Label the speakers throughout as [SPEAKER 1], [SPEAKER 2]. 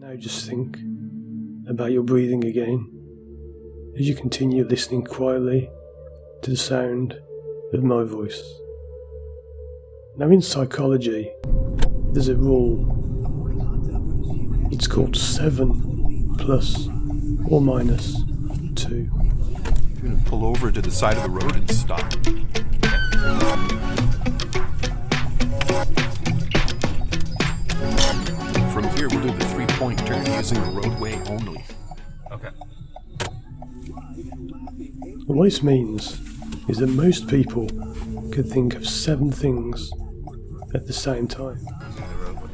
[SPEAKER 1] Now just think about your breathing again as you continue listening quietly to the sound of my voice. Now in psychology, there's a rule. It's called 7 plus or minus 2.
[SPEAKER 2] You're going to pull over to the side of the road and stop. From here, we'll do the 3-point turn using the roadway only.
[SPEAKER 3] Okay.
[SPEAKER 1] What this means is that most people could think of 7 things at the same time.
[SPEAKER 3] Using the roadway.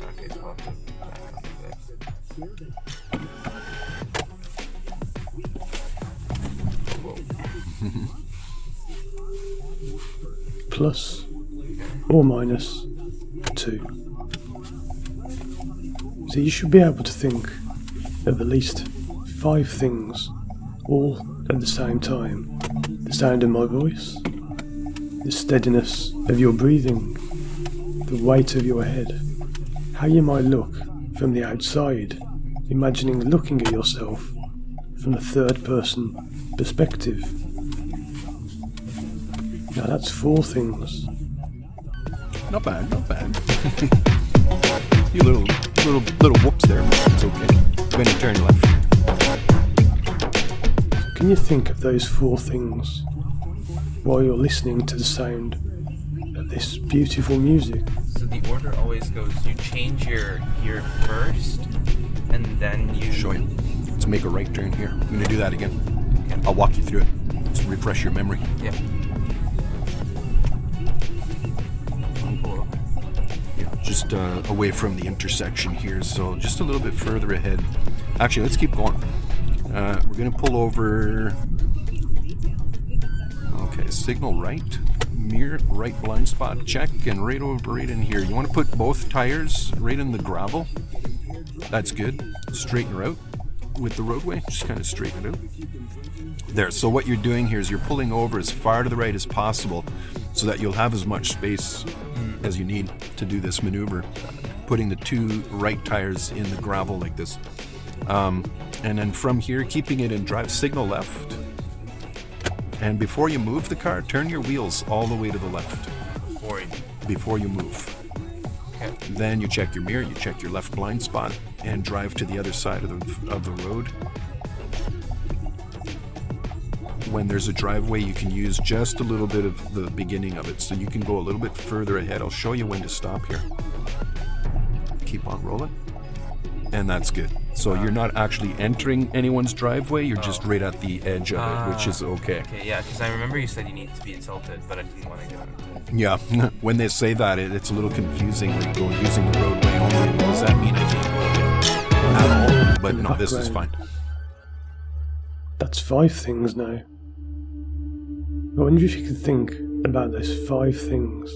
[SPEAKER 3] Okay, 12.
[SPEAKER 1] Plus or minus 2. So you should be able to think of at least 5 things all at the same time. The sound of my voice, the steadiness of your breathing, the weight of your head, how you might look from the outside, imagining looking at yourself from a third person perspective. Now that's 4 things.
[SPEAKER 2] Not bad, not bad. You little whoops there, but it's okay. When you turn left.
[SPEAKER 1] Can you think of those 4 things while you're listening to the sound of this beautiful music?
[SPEAKER 3] So the order always goes, you change your gear first, and then you...
[SPEAKER 2] Show you. Let's make a right turn here. I'm going to do that again. Okay. I'll walk you through it. Let's refresh your memory.
[SPEAKER 3] Yeah.
[SPEAKER 2] Just away from the intersection here, so just a little bit further ahead. Actually, let's keep going. We're going to pull over. Okay, signal right, mirror right blind spot check, and right in here. You want to put both tires right in the gravel. That's good. Straighten her out with the roadway. Just kind of straighten it out. There. So what you're doing here is you're pulling over as far to the right as possible, so that you'll have as much space as you need to do this maneuver, putting the 2 right tires in the gravel like this. And then from here, keeping it in drive, signal left. And before you move the car, turn your wheels all the way to the left. Before you move.
[SPEAKER 3] Okay.
[SPEAKER 2] Then you check your mirror, you check your left blind spot, and drive to the other side of the road. When there's a driveway, you can use just a little bit of the beginning of it, so you can go a little bit further ahead. I'll show you when to stop here. Keep on rolling. And that's good. So you're not actually entering anyone's driveway, you're just right at the edge of it, which is okay.
[SPEAKER 3] Okay, yeah, because I remember you said you needed to be insulted, but I didn't want to get on it.
[SPEAKER 2] Yeah, when they say that, it's a little confusing, like using the roadway only. Does that mean I can't go at all? But no, this is fine.
[SPEAKER 1] That's 5 things now. I wonder if you could think about those 5 things